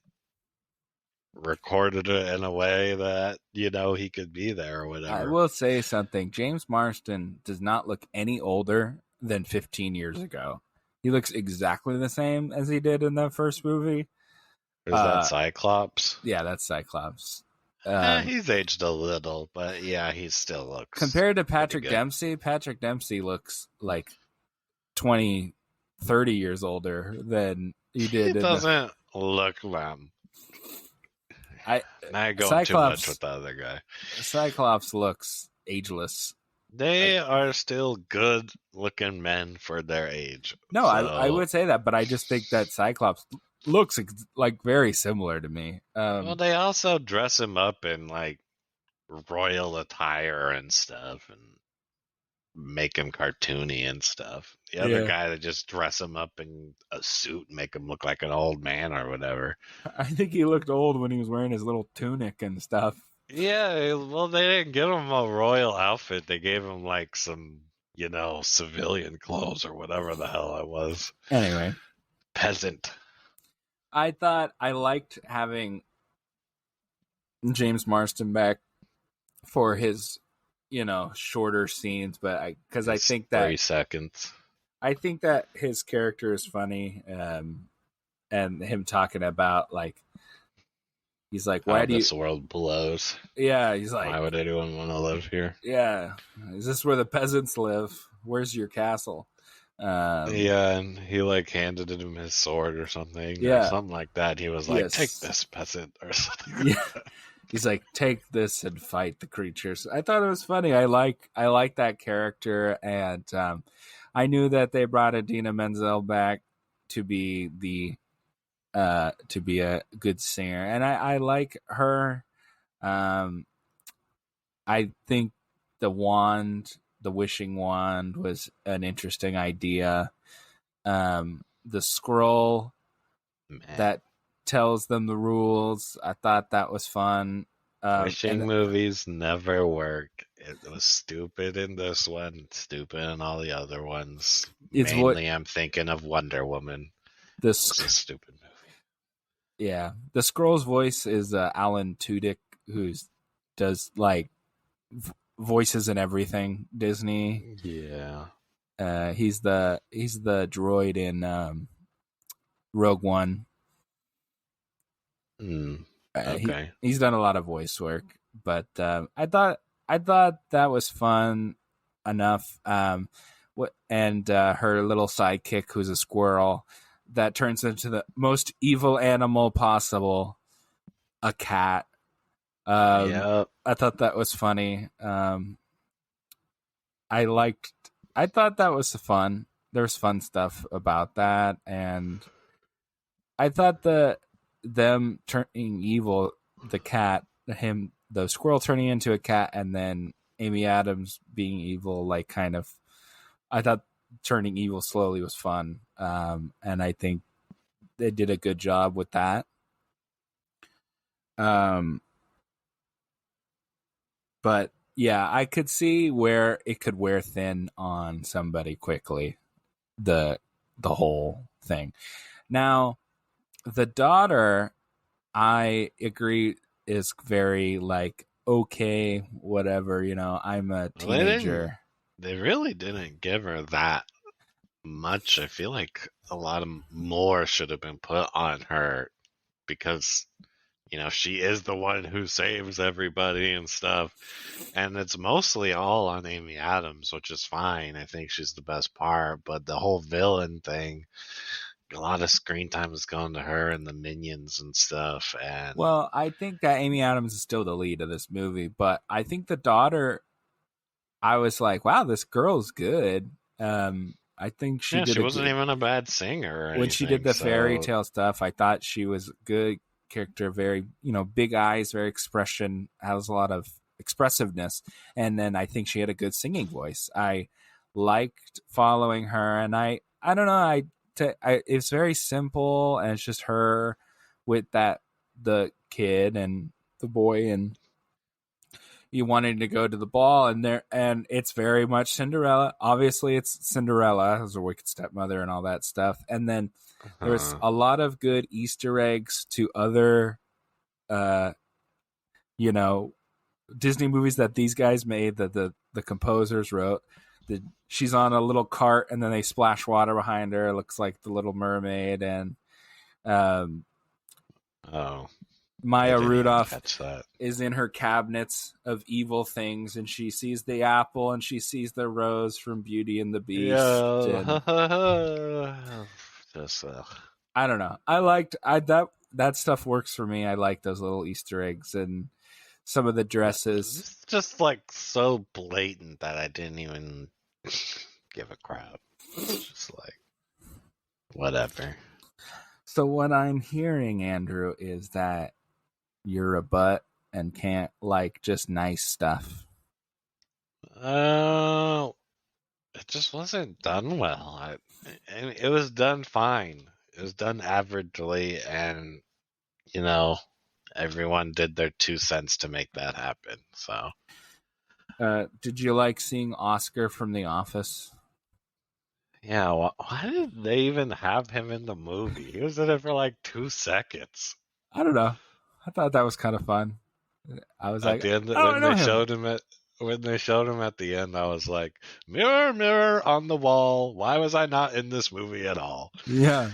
Speaker 2: recorded it in a way that, he could be there or
Speaker 1: I
Speaker 2: whatever.
Speaker 1: will say something. James Marsden does not look any older than 15 years ago. He looks exactly the same as he did in the first movie.
Speaker 2: Is that Cyclops?
Speaker 1: Yeah, that's Cyclops.
Speaker 2: He's aged a little, but yeah, he still looks
Speaker 1: compared to
Speaker 2: pretty
Speaker 1: Patrick
Speaker 2: good.
Speaker 1: Dempsey, Patrick Dempsey looks like 20, 30 years older than he did.
Speaker 2: He doesn't look them. Now you're going too much with the other guy.
Speaker 1: Cyclops looks ageless.
Speaker 2: They are still good looking men for their age.
Speaker 1: No,
Speaker 2: so...
Speaker 1: I would say that, but I just think that Cyclops looks like very similar to me.
Speaker 2: Well, they also dress him up in like royal attire and stuff and make him cartoony and stuff. The other guy, they just dress him up in a suit and make him look like an old man or whatever.
Speaker 1: I think he looked old when he was wearing his little tunic and stuff.
Speaker 2: Yeah, well, they didn't give him a royal outfit. They gave him like some, civilian clothes or whatever the hell it was.
Speaker 1: Anyway.
Speaker 2: Peasant.
Speaker 1: I thought I liked having James Marsden back for his, shorter scenes, but I think that
Speaker 2: 3 seconds.
Speaker 1: I think that his character is funny, and him talking about he's like, why do
Speaker 2: this world blows?
Speaker 1: Yeah, he's like,
Speaker 2: why would anyone want to live here?
Speaker 1: Yeah, is this where the peasants live? Where's your castle?
Speaker 2: Yeah, and he handed him his sword or something.
Speaker 1: Yeah,
Speaker 2: or something like that. He was like, take this, peasant, or something.
Speaker 1: Yeah. He's like, take this and fight the creatures. I thought it was funny. I like that character, and I knew that they brought Idina Menzel back to be a good singer, and I like her. I think the wishing wand was an interesting idea. The scroll that tells them the rules, I thought that was fun.
Speaker 2: Wishing movies never work. It was stupid in this one, stupid in all the other ones. Mainly, I'm thinking of Wonder Woman. This is a stupid movie.
Speaker 1: Yeah, the scroll's voice is Alan Tudyk, who does voices and everything Disney.
Speaker 2: Yeah.
Speaker 1: He's the droid in Rogue One.
Speaker 2: Okay.
Speaker 1: He's done a lot of voice work, but I thought that was fun enough. And her little sidekick, who's a squirrel, that turns into the most evil animal possible, a cat. I thought that was funny. I thought that was fun. There's fun stuff about that, and I thought them turning evil, the cat, the squirrel turning into a cat, and then Amy Adams being evil, I thought turning evil slowly was fun, and I think they did a good job with that. But yeah, I could see where it could wear thin on somebody quickly, the whole thing. Now, the daughter, I agree, is very okay, whatever, I'm a teenager.
Speaker 2: They really didn't give her that much. I feel like a lot more should have been put on her, because she is the one who saves everybody and stuff. And it's mostly all on Amy Adams, which is fine. I think she's the best part. But the whole villain thing, a lot of screen time is going to her and the minions and stuff. And
Speaker 1: Well, I think that Amy Adams is still the lead of this movie, but I think the daughter, I was like, wow, this girl's good. I think she
Speaker 2: yeah,
Speaker 1: did
Speaker 2: she
Speaker 1: a
Speaker 2: wasn't
Speaker 1: good
Speaker 2: even a bad singer or
Speaker 1: when she did
Speaker 2: anything.
Speaker 1: the fairy
Speaker 2: So,
Speaker 1: tale stuff. I thought she was a good character, very big eyes, very expression, has a lot of expressiveness, and then I think she had a good singing voice. I liked following her, and I don't know, it's very simple, and it's just her with the kid and the boy, and you wanted to go to the ball, and it's very much Cinderella. Obviously it's Cinderella as a wicked stepmother and all that stuff. And then there's
Speaker 2: uh,
Speaker 1: a lot of good Easter eggs to other uh you know Disney movies that these guys made, that the composers wrote. She's on a little cart and then they splash water behind her. It looks like the Little Mermaid. And um
Speaker 2: oh, I
Speaker 1: Maya
Speaker 2: didn't even
Speaker 1: Rudolph
Speaker 2: catch that.
Speaker 1: is in her cabinets of evil things, and she sees the apple and she sees the rose from Beauty and the Beast. And
Speaker 2: Yeah, just
Speaker 1: I don't know. I liked I that stuff works for me. I like those little Easter eggs and some of the dresses.
Speaker 2: it's just like so blatant that I didn't even give a crap. It's just like whatever.
Speaker 1: So what I'm hearing, Andrew, is that you're a butt and can't like just nice stuff.
Speaker 2: Oh, it just wasn't done well. It was done fine. It was done averagely, and you know, everyone did their 2 cents to make that happen. So
Speaker 1: Did you like seeing Oscar from The Office?
Speaker 2: yeah, why did they even have him in the movie? He was in it for like 2 seconds.
Speaker 1: I don't know. I thought that was kind of fun. I was
Speaker 2: At
Speaker 1: like,
Speaker 2: the end,
Speaker 1: oh, I
Speaker 2: when
Speaker 1: know
Speaker 2: they
Speaker 1: him.
Speaker 2: showed him at the end, I was like, mirror, mirror on the wall. Why was I not in this movie at all?
Speaker 1: Yeah.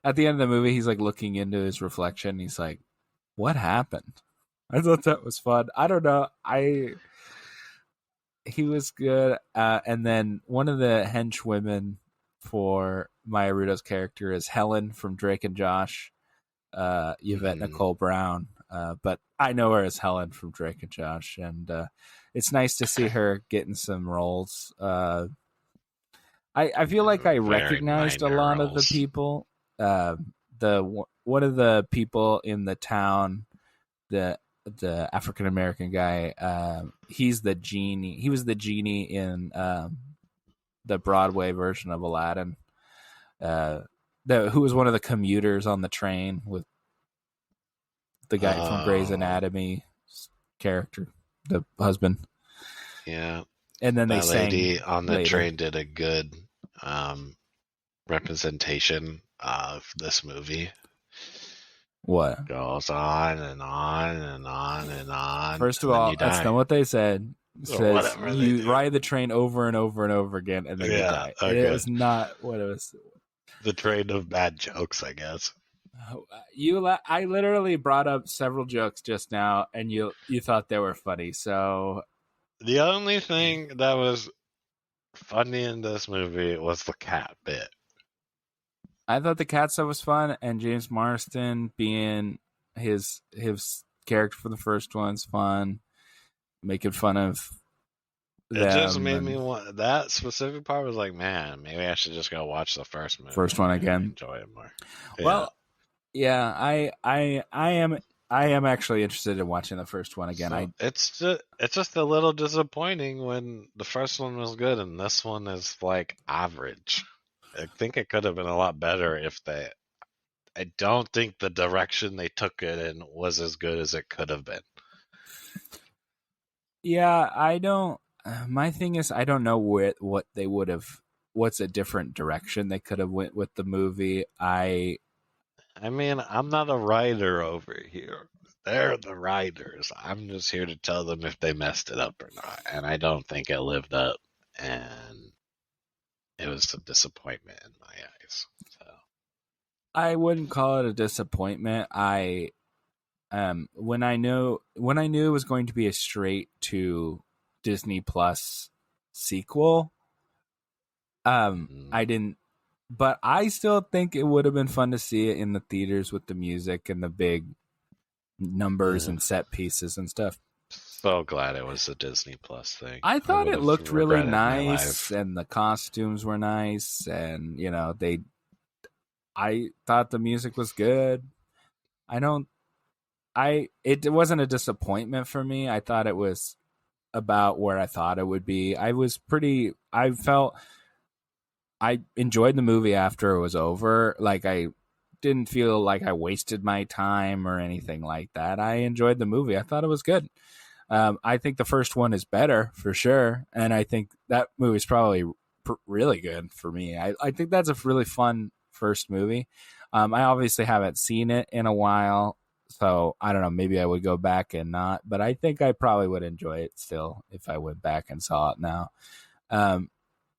Speaker 1: At the end of the movie, he's like looking into his reflection. He's like, what happened? I thought that was fun. I don't know. He was good. And then one of the henchwomen for Maya Rudolph's character is Helen from Drake and Josh, Yvette
Speaker 2: Mm,
Speaker 1: Nicole Brown. But I know her as Helen from Drake and Josh, and it's nice to see her getting some roles. I feel like I
Speaker 2: very
Speaker 1: recognized a
Speaker 2: minor
Speaker 1: lot of the
Speaker 2: roles.
Speaker 1: people. One of the people in the town, the African American guy, he's the genie. He was the genie in the Broadway version of Aladdin. Who was one of the commuters on the train with the guy from Grey's
Speaker 2: Oh,
Speaker 1: Anatomy character, the husband.
Speaker 2: yeah.
Speaker 1: And then they
Speaker 2: That
Speaker 1: sang
Speaker 2: lady on the
Speaker 1: later.
Speaker 2: train did a good um, representation of this movie.
Speaker 1: What?
Speaker 2: Goes on and on and on and on,
Speaker 1: First of
Speaker 2: and then
Speaker 1: all,
Speaker 2: you
Speaker 1: that's
Speaker 2: die.
Speaker 1: not what they said. It
Speaker 2: Or
Speaker 1: says
Speaker 2: whatever they
Speaker 1: you
Speaker 2: do.
Speaker 1: ride the train over and over and over again, and then you
Speaker 2: Yeah,
Speaker 1: die. And it
Speaker 2: okay.
Speaker 1: was not what it was.
Speaker 2: The train of bad jokes, I guess.
Speaker 1: I literally brought up several jokes just now, and you thought they were funny. So
Speaker 2: The only thing that was funny in this movie was the cat bit.
Speaker 1: I thought the cat stuff was fun, and James Marsden being his character for the first one's fun, making fun of
Speaker 2: It just
Speaker 1: them,
Speaker 2: made me
Speaker 1: and
Speaker 2: want that specific part was like, man, maybe I should just go watch the first movie
Speaker 1: first
Speaker 2: and
Speaker 1: one
Speaker 2: maybe
Speaker 1: again.
Speaker 2: enjoy it more. Yeah.
Speaker 1: Well, yeah, I am actually interested in watching the first one again.
Speaker 2: So it's just a little disappointing when the first one was good and this one is like average. I think it could have been a lot better if they. I don't think the direction they took it in was as good as it could have been.
Speaker 1: Yeah, I don't. My thing is, I don't know what they would have. What's a different direction they could have went with the movie?
Speaker 2: I mean, I'm not a writer over here. They're the writers. I'm just here to tell them if they messed it up or not. And I don't think it lived up. And it was a disappointment in my eyes. So
Speaker 1: I wouldn't call it a disappointment. When I knew it was going to be a straight to Disney Plus sequel, I
Speaker 2: Mm,
Speaker 1: didn't. But I still think it would have been fun to see it in the theaters with the music and the big numbers
Speaker 2: yeah.
Speaker 1: and set pieces and stuff.
Speaker 2: So glad it was a Disney Plus thing.
Speaker 1: I
Speaker 2: I
Speaker 1: thought
Speaker 2: would
Speaker 1: it
Speaker 2: have
Speaker 1: looked really
Speaker 2: regretted my
Speaker 1: nice
Speaker 2: life.
Speaker 1: and the costumes were nice and I thought the music was good. I don't I it wasn't a disappointment for me. I thought it was about where I thought it would be. I felt I enjoyed the movie after it was over. Like I didn't feel like I wasted my time or anything like that. I enjoyed the movie. I thought it was good. I think the first one is better for sure, and I think that movie's probably really good for me. I think that's a really fun first movie. I obviously haven't seen it in a while, so I don't know. Maybe I would go back and not, but I think I probably would enjoy it still if I went back and saw it now. Um,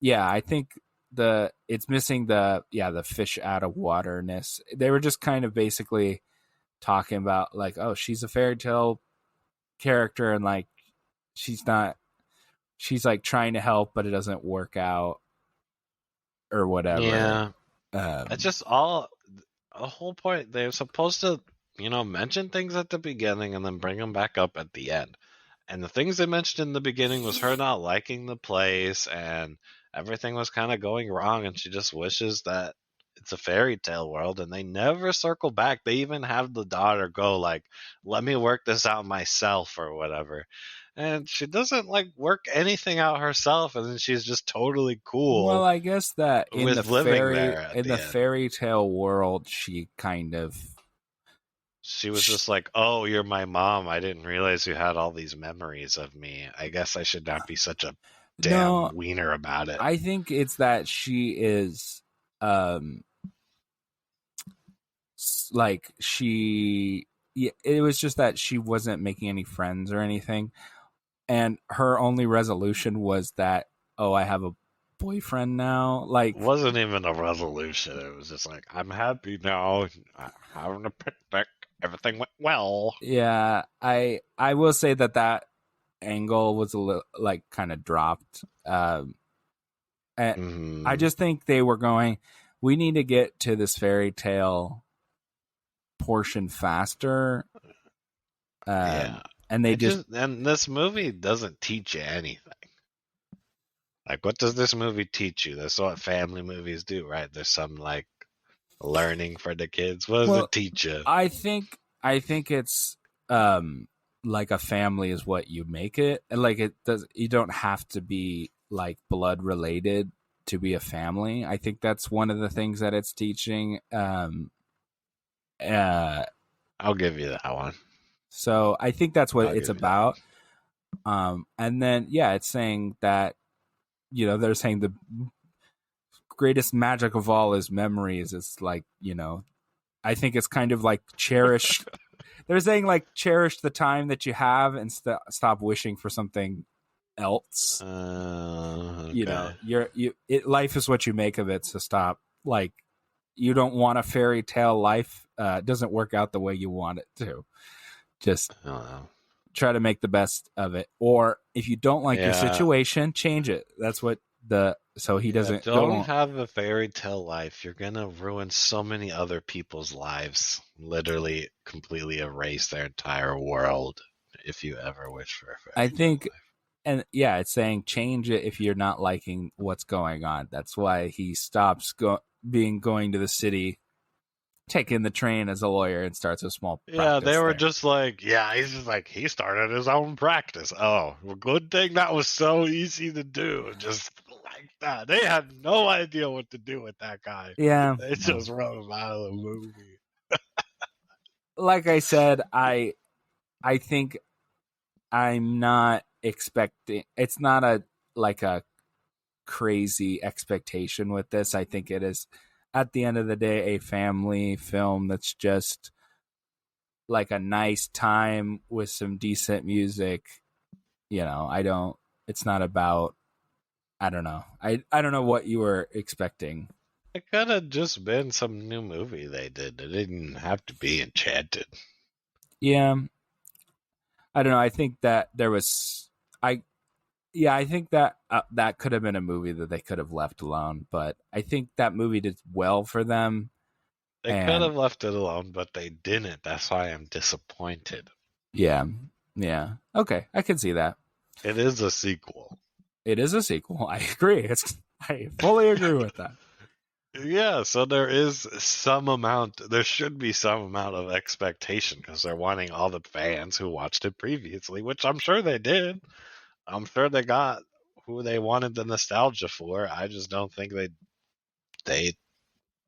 Speaker 1: yeah, I think it's missing the fish out of waterness. They were just kind of basically talking about like, oh, she's a fairy tale character and like she's not she's like trying to help but it doesn't work out or whatever.
Speaker 2: Yeah, it's
Speaker 1: um
Speaker 2: just all the whole point. They're supposed to, mention things at the beginning and then bring them back up at the end. And the things they mentioned in the beginning was her not liking the place and everything was kind of going wrong, and she just wishes that it's a fairy tale world. And they never circle back. They even have the daughter go like, "Let me work this out myself" or whatever. And she doesn't like work anything out herself, and then she's just totally
Speaker 1: well,
Speaker 2: cool
Speaker 1: I guess that
Speaker 2: with living there at
Speaker 1: in
Speaker 2: the
Speaker 1: the
Speaker 2: end.
Speaker 1: fairy tale world she kind of
Speaker 2: She was
Speaker 1: sh-
Speaker 2: just like, "Oh, you're my mom. I didn't realize you had all these memories of me. I guess I should not be such a damn
Speaker 1: no,
Speaker 2: wiener about it."
Speaker 1: I think it's that she is um like she yeah, it was just that she wasn't making any friends or anything, and her only resolution was that, oh, I have a boyfriend now.
Speaker 2: It
Speaker 1: Like,
Speaker 2: wasn't even a resolution. It was just like, "I'm happy now. I'm having a picnic. Everything went well."
Speaker 1: yeah, I will say that angle was a little like kind of dropped. And I
Speaker 2: Hmm.
Speaker 1: just think they were going, we need to get to this fairy tale portion faster.
Speaker 2: Yeah.
Speaker 1: And they just
Speaker 2: And this movie doesn't teach you anything. Like, what does this movie teach you? That's what family movies do, right? There's some like learning for the kids. What does
Speaker 1: well,
Speaker 2: it teach you?
Speaker 1: I think it's like a family is what you make it. And like it does you don't have to be like blood related to be a family. I think that's one of the things that it's teaching. Uh
Speaker 2: I'll give you that one.
Speaker 1: so I think that's what
Speaker 2: I'll
Speaker 1: it's
Speaker 2: give you that one.
Speaker 1: about. And then yeah, it's saying that they're saying the greatest magic of all is memories. It's like, I think it's kind of like cherish. They're saying like cherish the time that you have and stop wishing for something else.
Speaker 2: Okay.
Speaker 1: Life is what you make of it. So stop. Like, you don't want a fairy tale life. It doesn't work out the way you want it to. Just
Speaker 2: I don't know.
Speaker 1: try to make the best of it. Or if you don't like your
Speaker 2: Yeah.
Speaker 1: situation, change it. That's what so he
Speaker 2: Yeah,
Speaker 1: doesn't go
Speaker 2: don't
Speaker 1: on.
Speaker 2: have a fairy tale life. You're gonna ruin so many other people's lives. Literally, completely erase their entire world if you ever wish for a
Speaker 1: I
Speaker 2: fairy tale
Speaker 1: think, and yeah, it's saying change it if you're not liking what's going on. That's why he stops going to the city, taking the train as a lawyer, and starts a small
Speaker 2: Yeah, they
Speaker 1: practice
Speaker 2: were
Speaker 1: there.
Speaker 2: just like, yeah, he's just like, he started his own practice. Oh, well, good thing that was so easy to do. Just like that. They had no idea what to do with that guy.
Speaker 1: Yeah,
Speaker 2: They just wrote him out of the movie.
Speaker 1: like I said, I think I'm not expecting. It's not a like a crazy expectation with this. I think it is at the end of the day a family film that's just like a nice time with some decent music. I don't it's not about I don't know. I don't know what you were expecting.
Speaker 2: It could have just been some new movie they did. It didn't have to be Enchanted.
Speaker 1: Yeah, I don't know. I think that there was I yeah, I think that that could have been a movie that they could have left alone, but I think that movie did well for them.
Speaker 2: They could
Speaker 1: And
Speaker 2: have left it alone, but they didn't. That's why I'm disappointed.
Speaker 1: yeah, yeah, okay, I can see that.
Speaker 2: It is a sequel.
Speaker 1: It is a sequel. I agree. I fully agree with that.
Speaker 2: Yeah, so there should be some amount of expectation because they're wanting all the fans who watched it previously, which I'm sure they did. I'm sure they got who they wanted the nostalgia for. I just don't think they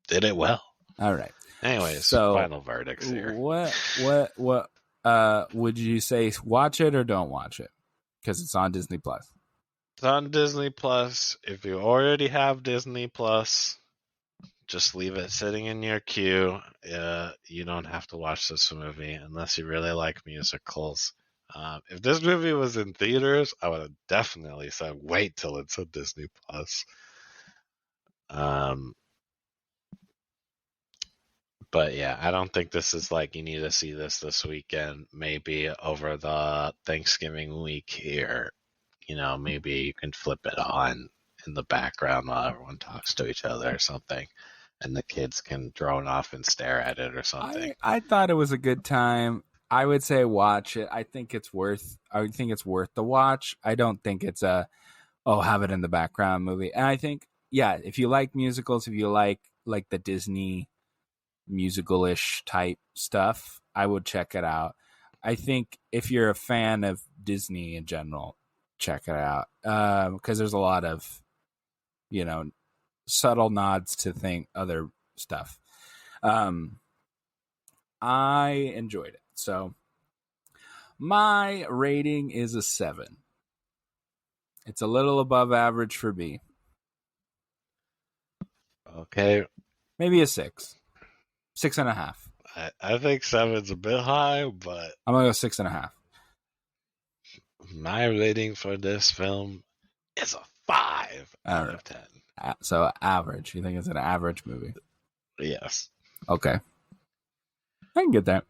Speaker 2: did it well.
Speaker 1: All right.
Speaker 2: Anyways,
Speaker 1: So,
Speaker 2: final verdicts here.
Speaker 1: what would you say? Watch it or don't watch it because it's on Disney Plus.
Speaker 2: It's on Disney Plus. If you already have Disney Plus, just leave it sitting in your queue. You don't have to watch this movie unless you really like musicals. If this movie was in theaters, I would have definitely said wait till it's on Disney Plus. Um, but yeah, I don't think this is like you need to see this weekend. Maybe over the Thanksgiving week here, maybe you can flip it on in the background while everyone talks to each other or something, and the kids can drone off and stare at it or something.
Speaker 1: I thought it was a good time. I would say watch it. I think it's worth. I would think it's worth the watch. I don't think it's a have it in the background movie. And I think if you like musicals, if you like the Disney musical-ish type stuff, I would check it out. I think if you're a fan of Disney in general, check it out because there's a lot of subtle nods to other stuff. I enjoyed it. So my rating is a 7. It's a little above average for me.
Speaker 2: Okay.
Speaker 1: Maybe a 6. 6.5.
Speaker 2: I think 7's a bit high, but
Speaker 1: I'm gonna go 6.5.
Speaker 2: my rating for this film is a 5 out of 10.
Speaker 1: So average. You think it's an average movie?
Speaker 2: Yes.
Speaker 1: Okay. I can get that.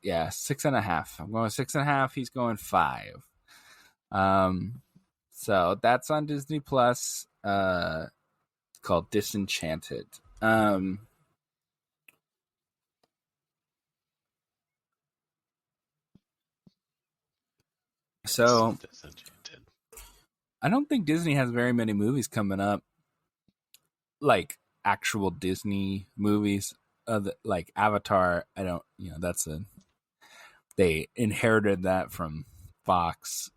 Speaker 1: Yeah, 6.5. I'm going 6.5. He's going 5. So that's on Disney Plus. It's called Disenchanted. So
Speaker 2: Disenchanted.
Speaker 1: I don't think Disney has very many movies coming up, like actual Disney movies. Like Avatar, I don't. They inherited that from Fox.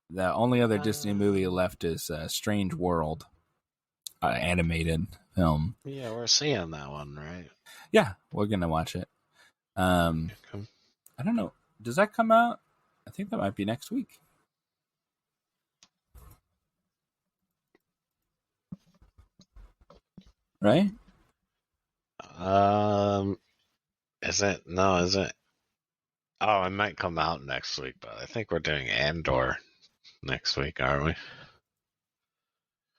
Speaker 1: The only other Disney movie left is Strange World, animated film.
Speaker 2: Yeah, we're seeing that one, right?
Speaker 1: Yeah, we're gonna watch it. I don't know. Does that come out? I think that might be next week. Right?
Speaker 2: Is it? No, is it? Oh, it might come out next week, but I think we're doing Andor next week, aren't we?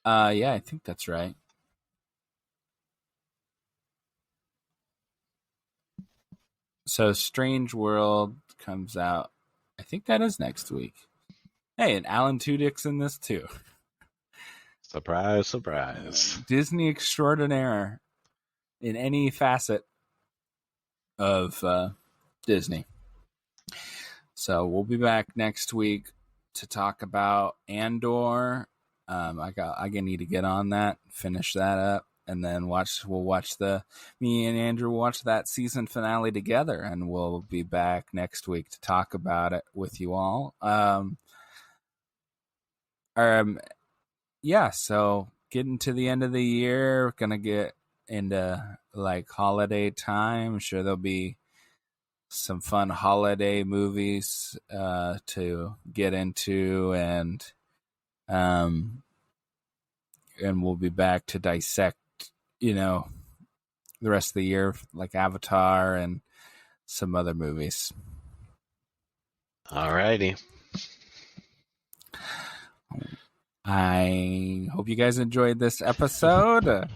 Speaker 1: Yeah, I think that's right. So Strange World comes out. I think that is next week. Hey, and Alan Tudyk's in this too.
Speaker 2: Surprise, surprise.
Speaker 1: Disney extraordinaire in any facet of Disney. So we'll be back next week to talk about Andor. I need to get on that, finish that up, and then me and Andrew will watch that season finale together, and we'll be back next week to talk about it with you all. Yeah, so getting to the end of the year, gonna get into like holiday time. I'm sure there'll be some fun holiday movies to get into, and we'll be back to dissect, the rest of the year, like Avatar and some other movies.
Speaker 2: Alrighty.
Speaker 1: I hope you guys enjoyed this episode.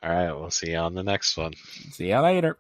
Speaker 2: All right, we'll see you on the next one.
Speaker 1: See you later.